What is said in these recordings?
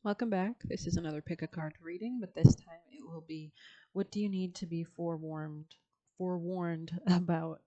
Welcome back. This is another pick a card reading, but this time it will be what do you need to be forewarned about?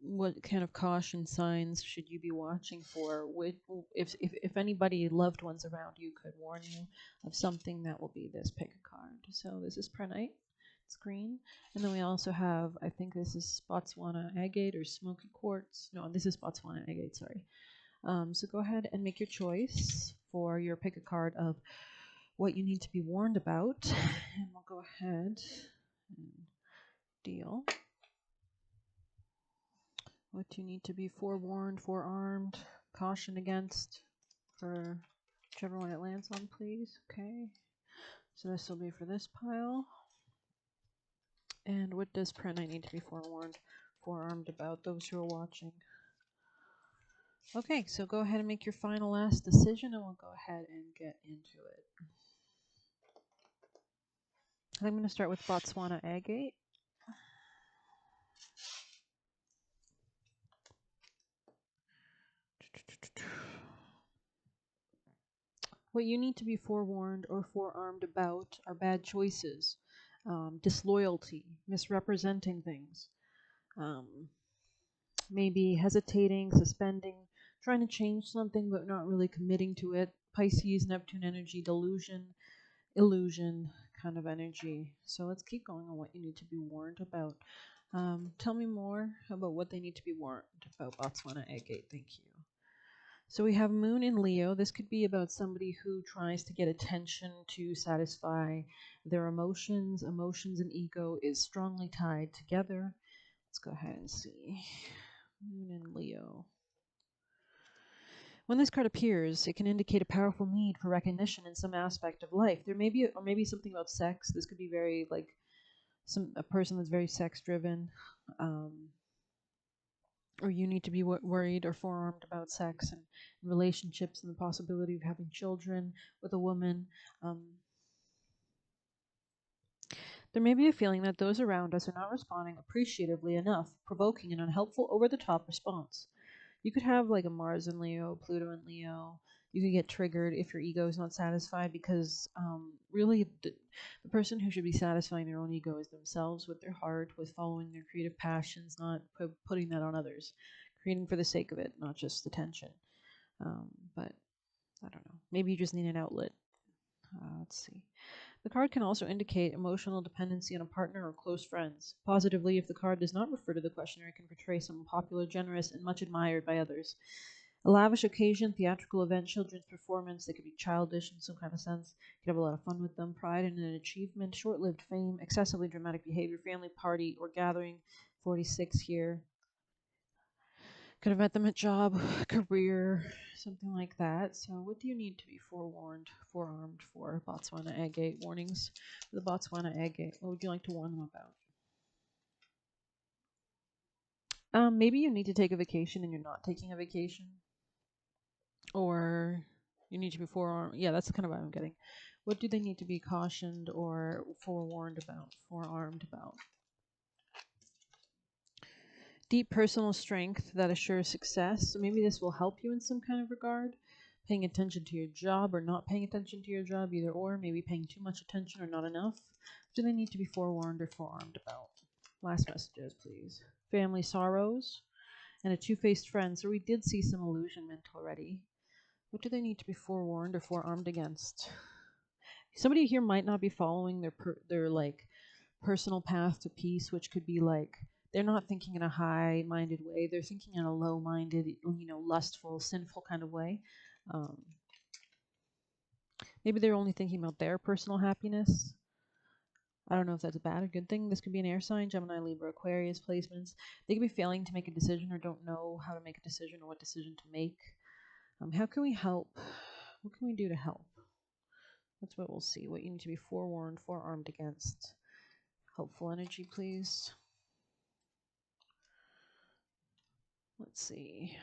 What kind of caution signs should you be watching for? If anybody loved ones around you could warn you of something, that will be this pick a card. So this is Prenite. It's green, and then we also have, I think this is Botswana agate or smoky quartz. No, this is Botswana agate. Sorry. So go ahead and make your choice for your pick a card of what you need to be warned about. And we'll go ahead and deal what you need to be forewarned, forearmed, cautioned against for whichever one it lands on, please. Okay. So this will be for this pile. And what does Prenite need to be forewarned, forearmed about, those who are watching? Okay, so go ahead and make your final last decision, and we'll go ahead and get into it. I'm going to start with Botswana agate. What you need to be forewarned or forearmed about are bad choices, disloyalty, misrepresenting things, um, maybe hesitating, suspending, trying to change something but not really committing to it. Pisces, Neptune energy, delusion, illusion kind of energy. So let's keep going on what you need to be warned about. Tell me more about what they need to be warned about, Botswana agate. Thank you. So we have Moon in Leo. This could be about somebody who tries to get attention to satisfy their emotions. Emotions and ego is strongly tied together. Let's go ahead and see. Moon in Leo. When this card appears, it can indicate a powerful need for recognition in some aspect of life. There may be, or maybe something about sex. This could be very like a person that's very sex driven. Or you need to be worried or forearmed about sex and relationships and the possibility of having children with a woman. Um, there may be a feeling that those around us are not responding appreciatively enough, provoking an unhelpful, over the top response. You could have like a Mars in Leo, Pluto in Leo. You could get triggered if your ego is not satisfied because really the person who should be satisfying their own ego is themselves with their heart, with following their creative passions, not putting that on others, creating for the sake of it, not just attention. But I don't know. Maybe you just need an outlet. Let's see. The card can also indicate emotional dependency on a partner or close friends. Positively, if the card does not refer to the questioner, it can portray someone popular, generous, and much admired by others. A lavish occasion, theatrical event, children's performance, they could be childish in some kind of sense. You could have a lot of fun with them. Pride in an achievement, short lived fame, excessively dramatic behavior, family party or gathering. 46 here. Could have met them at job, career, something like that. So, what do you need to be forewarned, forearmed for Botswana agate warnings? For the Botswana agate, what would you like to warn them about? Maybe you need to take a vacation and you're not taking a vacation, or you need to be forearmed. Yeah, that's kind of what I'm getting. What do they need to be cautioned or forewarned about, forearmed about? Deep personal strength that assures success. So maybe this will help you in some kind of regard. Paying attention to your job or not paying attention to your job, either or. Maybe paying too much attention or not enough. Do they need to be forewarned or forearmed about? Last messages, please. Family sorrows and a two-faced friend. So we did see some illusionment already. What do they need to be forewarned or forearmed against? Somebody here might not be following their like personal path to peace, which could be like they're not thinking in a high-minded way. They're thinking in a low-minded, lustful, sinful kind of way. Um, Maybe they're only thinking about their personal happiness. I don't know if that's a bad or good thing. This could be an air sign, Gemini, Libra, Aquarius placements. They could be failing to make a decision or don't know how to make a decision or what decision to make. How can we help? What can we do to help? That's what we'll see. What you need to be forewarned, forearmed against. Helpful energy, please. Let's see.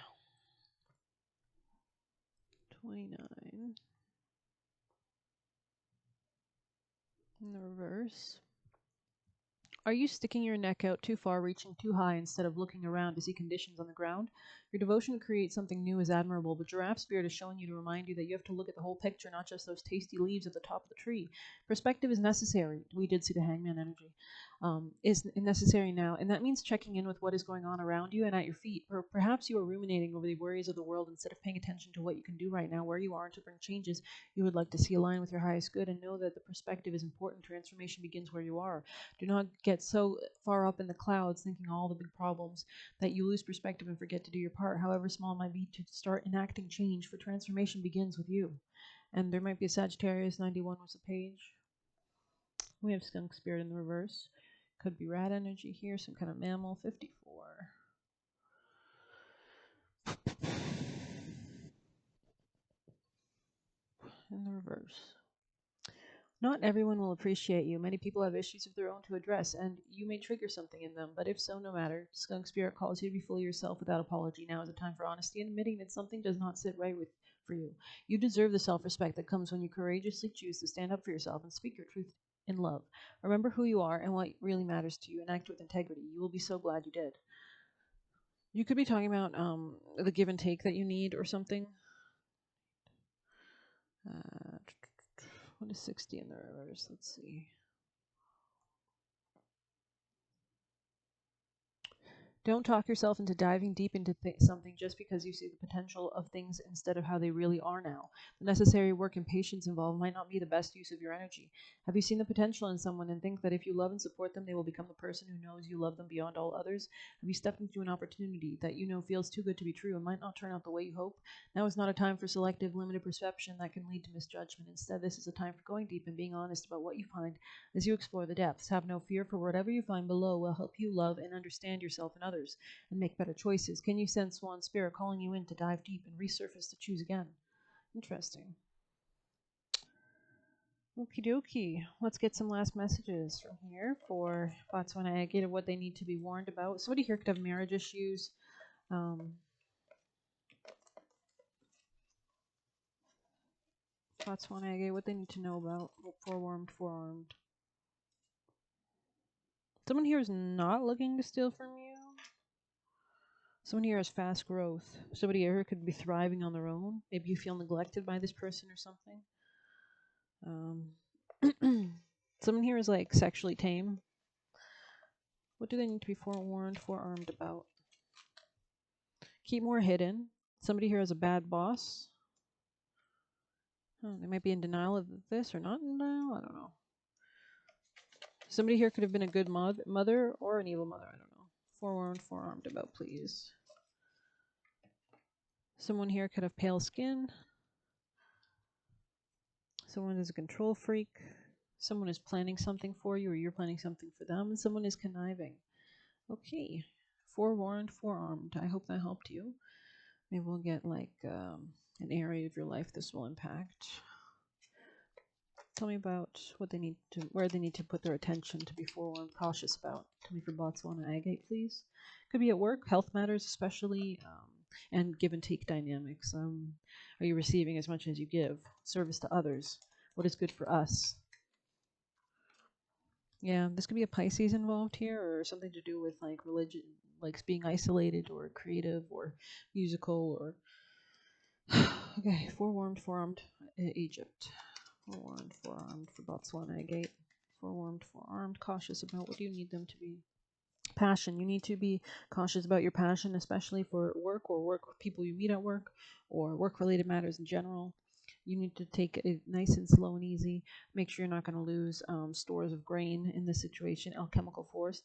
29. In the reverse. Are you sticking your neck out too far, reaching too high instead of looking around to see conditions on the ground? Your devotion to create something new is admirable, but Giraffe Spirit is showing you to remind you that you have to look at the whole picture, not just those tasty leaves at the top of the tree. Perspective is necessary. We did see the hangman energy. Is necessary now, and that means checking in with what is going on around you and at your feet. Or perhaps you are ruminating over the worries of the world instead of paying attention to what you can do right now, where you are, and to bring changes you would like to see align with your highest good. And know that the perspective is important. Transformation begins where you are. Do not get so far up in the clouds thinking all the big problems that you lose perspective and forget to do your part, however small it might be, to start enacting change, for transformation begins with you. And there might be a Sagittarius. 91 was the page. We have Skunk Spirit in the reverse. Could be rat energy here, some kind of mammal. 54. In the reverse. Not everyone will appreciate you. Many people have issues of their own to address, and you may trigger something in them. But if so, no matter. Skunk Spirit calls you to be fully yourself without apology. Now is a time for honesty and admitting that something does not sit right with for you. You deserve the self-respect that comes when you courageously choose to stand up for yourself and speak your truth in love. Remember who you are and what really matters to you, and act with integrity. You will be so glad you did. You could be talking about the give and take that you need or something. What is 60 in the reverse? Let's see. Don't talk yourself into diving deep into something just because you see the potential of things instead of how they really are now. The necessary work and patience involved might not be the best use of your energy. Have you seen the potential in someone and think that if you love and support them, they will become the person who knows you love them beyond all others? Have you stepped into an opportunity that you know feels too good to be true and might not turn out the way you hope? Now is not a time for selective, limited perception that can lead to misjudgment. Instead, this is a time for going deep and being honest about what you find as you explore the depths. Have no fear, for whatever you find below will help you love and understand yourself and others and make better choices. Can you sense Swan Spirit calling you in to dive deep and resurface to choose again? Interesting. Okie dokie. Let's get some last messages from here for Botswana Agate of what they need to be warned about. Somebody here could have marriage issues. Botswana Agate, what they need to know about. Forewarned, forearmed. Someone here is not looking to steal from you. Someone here has fast growth. Somebody here could be thriving on their own. Maybe you feel neglected by this person or something. Someone here is like sexually tame. What do they need to be forewarned, forearmed about? Keep more hidden. Somebody here has a bad boss. They might be in denial of this or not in denial. I don't know. Somebody here could have been a good mother or an evil mother. I don't know. Forewarned, forearmed about, please. Someone here could have pale skin. Someone is a control freak. Someone is planning something for you, or you're planning something for them, and someone is conniving. Okay. Forewarned, forearmed. I hope that helped you. Maybe we'll get like an area of your life this will impact. Tell me about what they need to, where they need to put their attention to be forewarned, cautious about. Tell me for Botswana Agate, please. Could be at work, health matters especially, and give and take dynamics. Are you receiving as much as you give? Service to others. What is good for us? Yeah, this could be a Pisces involved here, or something to do with like religion, like being isolated or creative or musical or. Okay, forewarned, forearmed, Egypt. Forewarned, forearmed for Botswana Agate. Forewarned, forearmed, cautious about what do you need them to be. Passion. You need to be cautious about your passion, especially for work or work with people you meet at work or work-related matters in general. You need to take it nice and slow and easy. Make sure you're not going to lose stores of grain in this situation. Alchemical force.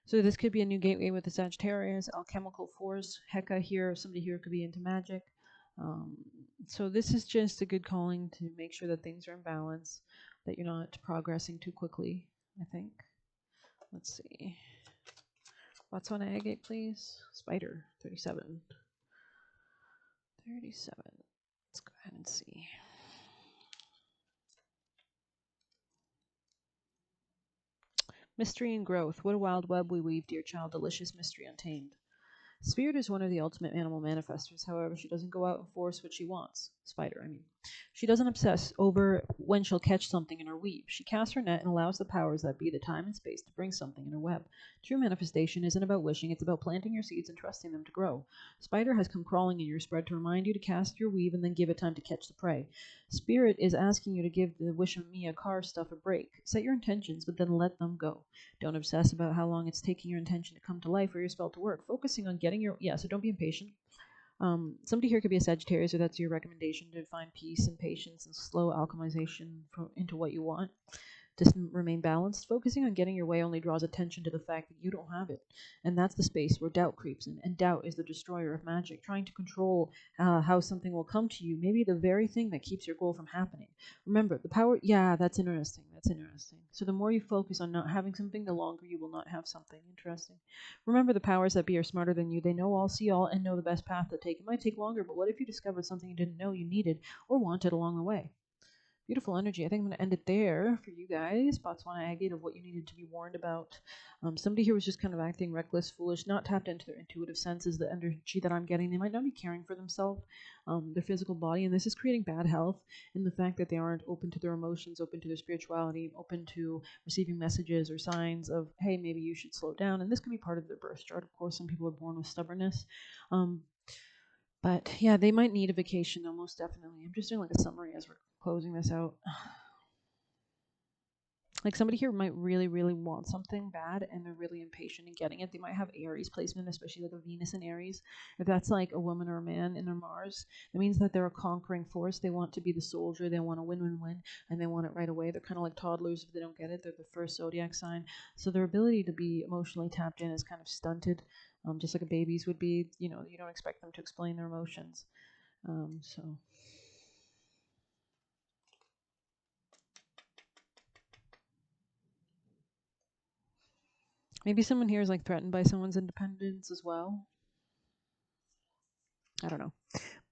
So this could be a new gateway with the Sagittarius. Alchemical force. Heka here. Somebody here could be into magic. So this is just a good calling to make sure that things are in balance, that you're not progressing too quickly, I think. Let's see. Botswana Agate, please. Spider, 37. 37. Let's go ahead and see. Mystery and growth. What a wild web we weave, dear child. Delicious mystery untamed. Spirit is one of the ultimate animal manifestors. However, she doesn't go out and force what she wants. Spider, I mean. She doesn't obsess over when she'll catch something in her weave. She casts her net and allows the powers that be the time and space to bring something in her web. True manifestation isn't about wishing, it's about planting your seeds and trusting them to grow. Spider has come crawling in your spread to remind you to cast your weave and then give it time to catch the prey. Spirit is asking you to give the wish of Mia car stuff a break. Set your intentions, but then let them go. Don't obsess about how long it's taking your intention to come to life or your spell to work. Focusing on getting your so don't be impatient. Somebody here could be a Sagittarius, or that's your recommendation to find peace and patience and slow alchemization into what you want. Just remain balanced. Focusing on getting your way only draws attention to the fact that you don't have it. And that's the space where doubt creeps in. And doubt is the destroyer of magic, trying to control how something will come to you, maybe the very thing that keeps your goal from happening. Remember, the power, that's interesting. That's interesting. So the more you focus on not having something, the longer you will not have something. Interesting. Remember, the powers that be are smarter than you. They know all, see all, and know the best path to take. It might take longer, but what if you discovered something you didn't know you needed or wanted along the way? Beautiful energy. I think I'm going to end it there for you guys. Botswana agate of what you needed to be warned about. Somebody here was just kind of acting reckless, foolish, not tapped into their intuitive senses, the energy that I'm getting. They might not be caring for themselves, their physical body, and this is creating bad health in the fact that they aren't open to their emotions, open to their spirituality, open to receiving messages or signs of, hey, maybe you should slow down. And this can be part of their birth chart. Of course, some people are born with stubbornness. But yeah, they might need a vacation though, most definitely. I'm just doing like a summary as we're closing this out. Like somebody here might really, really want something bad and they're really impatient in getting it. They might have Aries placement, especially like a Venus in Aries. If that's like a woman or a man in their Mars, it means that they're a conquering force. They want to be the soldier. They want to win, win, win, and they want it right away. They're kind of like toddlers if they don't get it. They're the first zodiac sign. So their ability to be emotionally tapped in is kind of stunted, just like a baby's would be. You know, you don't expect them to explain their emotions. So maybe someone here is like threatened by someone's independence as well. I don't know.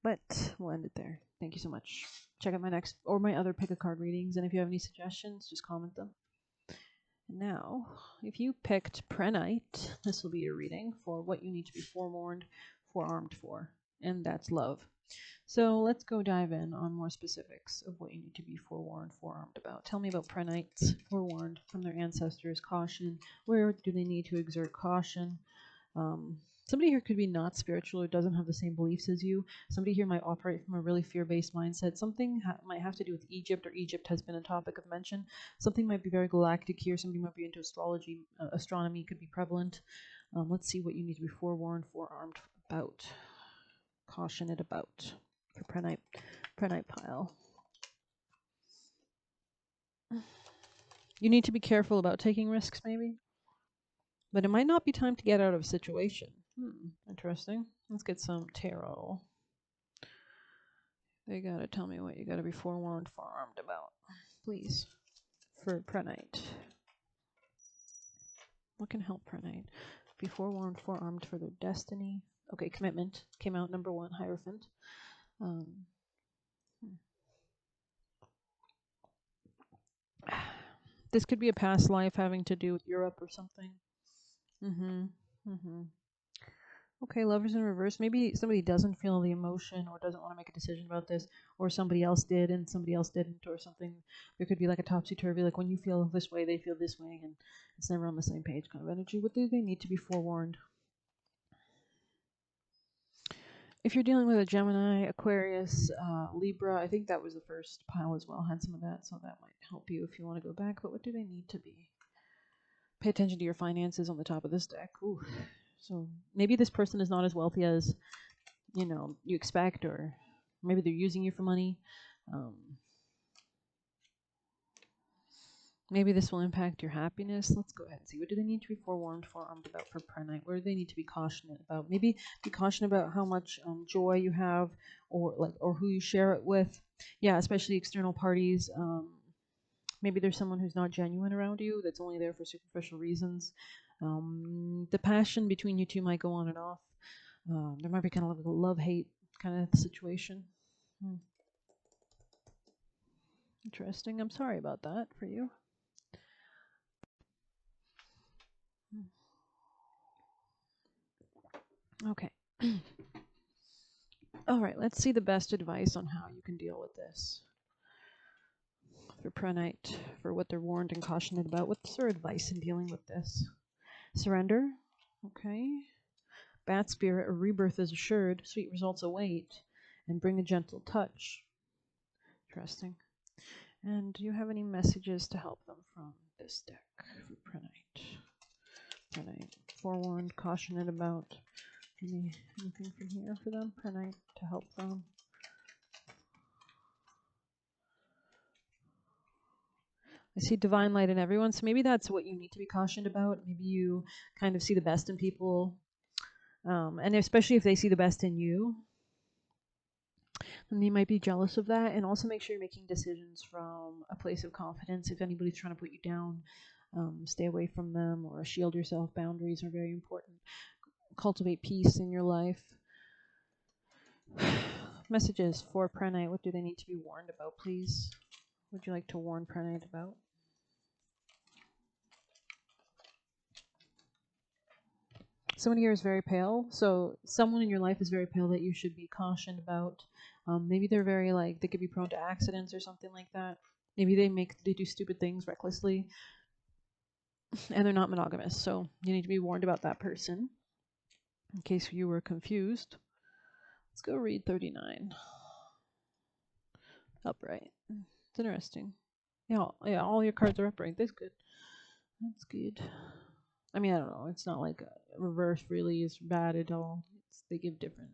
But we'll end it there. Thank you so much. Check out my next or my other pick a card readings, and if you have any suggestions, just comment them. And now, if you picked Prenite, this will be your reading for what you need to be forewarned, forearmed for, and that's love. So let's go dive in on more specifics of what you need to be forewarned, forearmed about. Tell me about Prenites, forewarned from their ancestors, caution. Where do they need to exert caution? Somebody here could be not spiritual or doesn't have the same beliefs as you. Somebody here might operate from a really fear-based mindset. Something might have to do with Egypt, or Egypt has been a topic of mention. Something might be very galactic here. Somebody might be into astrology. Astronomy could be prevalent. Let's see what you need to be forewarned, forearmed about. Caution it about for Prenite pile. You need to be careful about taking risks, maybe. But it might not be time to get out of a situation. Interesting. Let's get some tarot. They gotta tell me what you gotta be forewarned, forearmed about. Please. For Prenite. What can help Prenite? Be forewarned, forearmed for their destiny. Okay, commitment. Came out number 1, Hierophant. This could be a past life having to do with Europe or something. Okay, lovers in reverse. Maybe somebody doesn't feel the emotion or doesn't want to make a decision about this, or somebody else did and somebody else didn't, or something. There could be like a topsy-turvy, like when you feel this way, they feel this way, and it's never on the same page kind of energy. What do they need to be forewarned? If you're dealing with a Gemini, Aquarius, Libra, I think that was the first pile as well, had some of that, so that might help you if you want to go back. But what do they need to be? Pay attention to your finances on the top of this deck. Ooh. So maybe this person is not as wealthy as, you expect, or maybe they're using you for money. Maybe this will impact your happiness. Let's go ahead and see. What do they need to be forewarned, forearmed about for Prenite? What do they need to be cautionate about? Maybe be cautionate about how much joy you have, or who you share it with. Yeah, especially external parties. Maybe there's someone who's not genuine around you, that's only there for superficial reasons. The passion between you two might go on and off. There might be kind of like a love-hate kind of situation. Interesting. I'm sorry about that for you. Okay. All right, let's see the best advice on how you can deal with this. For Prenite, for what they're warned and cautioned about. What's their advice in dealing with this? Surrender. Okay. Bat spirit, a rebirth is assured. Sweet results await. And bring a gentle touch. Interesting. And do you have any messages to help them from this deck for Prenite? Prenite, forewarned, cautioned about. Anything from here for them? Prenite to help them. I see divine light in everyone, so maybe that's what you need to be cautioned about. Maybe you kind of see the best in people, and especially if they see the best in you, then you might be jealous of that. And also make sure you're making decisions from a place of confidence. If anybody's trying to put you down, stay away from them or shield yourself. Boundaries are very important. Cultivate peace in your life. Messages for Prenite. What do they need to be warned about, please? What would you like to warn Prenite about? Someone here is very pale, so someone in your life is very pale that you should be cautioned about. Maybe they're very they could be prone to accidents or something like that. Maybe they do stupid things recklessly, and they're not monogamous. So you need to be warned about that person. In case you were confused, let's go read 39. Upright. It's interesting. Yeah, all your cards are upright. That's good. That's good. I mean, I don't know. It's not like reverse really is bad at all. They give different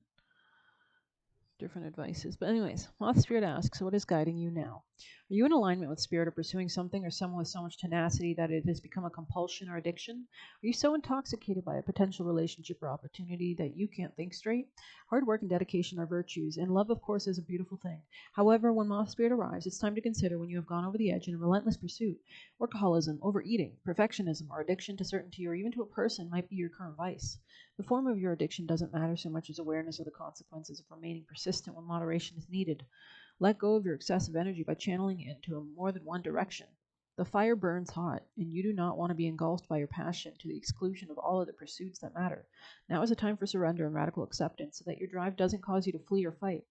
advices. But anyways, Moth Spirit asks, what is guiding you now? Are you in alignment with Spirit or pursuing something or someone with so much tenacity that it has become a compulsion or addiction? Are you so intoxicated by a potential relationship or opportunity that you can't think straight? Hard work and dedication are virtues, and love, of course, is a beautiful thing. However, when Moth Spirit arrives, it's time to consider when you have gone over the edge in a relentless pursuit. Workaholism, overeating, perfectionism, or addiction to certainty or even to a person might be your current vice. The form of your addiction doesn't matter so much as awareness of the consequences of remaining persistent when moderation is needed. Let go of your excessive energy by channeling it into more than one direction. The fire burns hot, and you do not want to be engulfed by your passion to the exclusion of all other pursuits that matter. Now is a time for surrender and radical acceptance so that your drive doesn't cause you to flee or fight.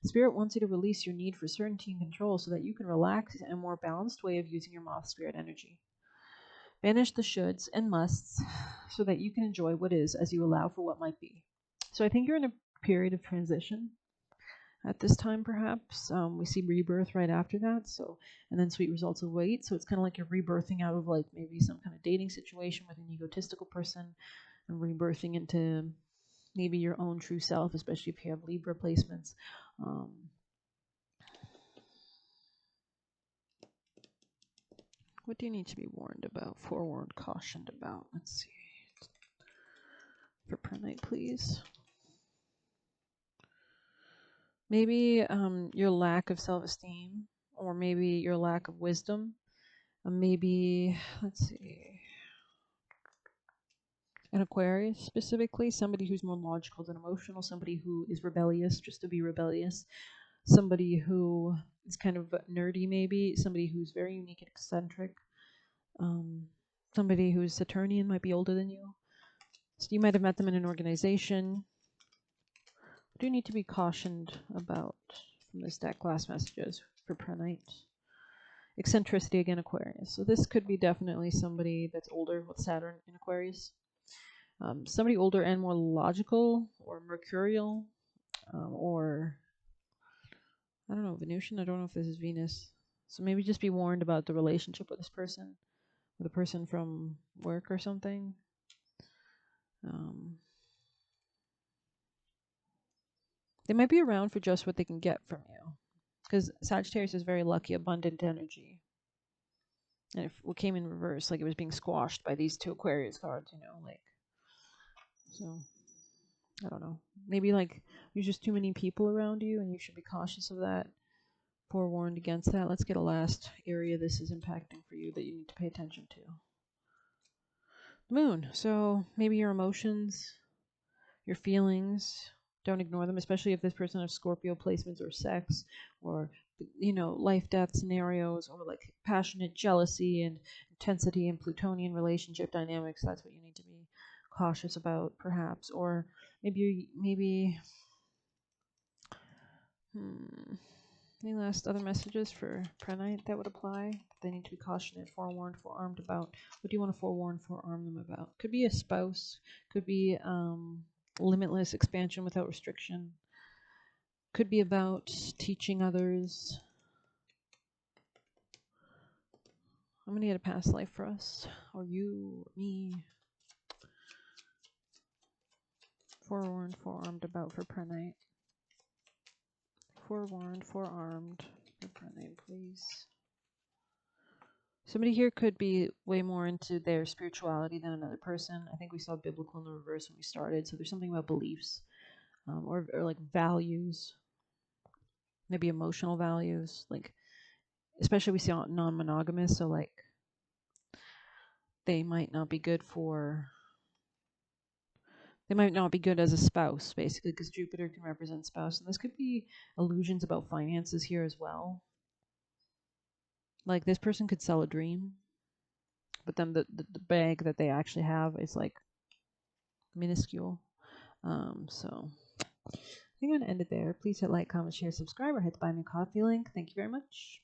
Spirit wants you to release your need for certainty and control so that you can relax in a more balanced way of using your Moth Spirit energy. Banish the shoulds and musts so that you can enjoy what is as you allow for what might be. So I think you're in a period of transition at this time, perhaps. We see rebirth right after that, so, and then sweet results await. So it's kind of like you're rebirthing out of maybe some kind of dating situation with an egotistical person and rebirthing into maybe your own true self, especially if you have Libra placements. What do you need to be warned about, forewarned, cautioned about? Let's see. For Prenite, please. Maybe your lack of self-esteem, or maybe your lack of wisdom. Maybe, let's see, an Aquarius specifically, somebody who's more logical than emotional, somebody who is rebellious just to be rebellious, somebody who is kind of nerdy maybe, somebody who's very unique and eccentric, somebody who's Saturnian, might be older than you. So you might have met them in an organization. What do you need to be cautioned about from this deck class messages for Prenite? Eccentricity again, Aquarius. So this could be definitely somebody that's older with Saturn in Aquarius. Somebody older and more logical or mercurial, or I don't know, Venusian. I don't know if this is Venus. So maybe just be warned about the relationship with this person, with a person from work or something. They might be around for just what they can get from you, because Sagittarius is very lucky, abundant energy. And if what came in reverse, it was being squashed by these two Aquarius cards, so I don't know. Maybe there's just too many people around you, and you should be cautious of that. Forewarned against that. Let's get a last area this is impacting for you that you need to pay attention to. Moon. So maybe your emotions, your feelings. Don't ignore them, especially if this person has Scorpio placements or sex or life death scenarios or passionate jealousy and intensity and Plutonian relationship dynamics. That's what you need to be cautious about, perhaps. Or maybe Any last other messages for Prenite that would apply? They need to be cautioned, forewarned, forearmed about. What do you want to forewarn, forearm them about? Could be a spouse. Could be limitless expansion without restriction. Could be about teaching others. I'm going to get a past life for us. Or you, or me. Forewarned, forearmed about for Prenite. Forewarned, forearmed for Prenite, please. Somebody here could be way more into their spirituality than another person. I think we saw biblical in the reverse when we started. So there's something about beliefs or like values, maybe emotional values. Like, especially we see non-monogamous. So like, they might not be good as a spouse, basically, because Jupiter can represent spouse. And this could be illusions about finances here as well. Like, this person could sell a dream, but then the bag that they actually have is like minuscule. So I think I'm going to end it there. Please hit like, comment, share, subscribe, or hit the buy me coffee link. Thank you very much.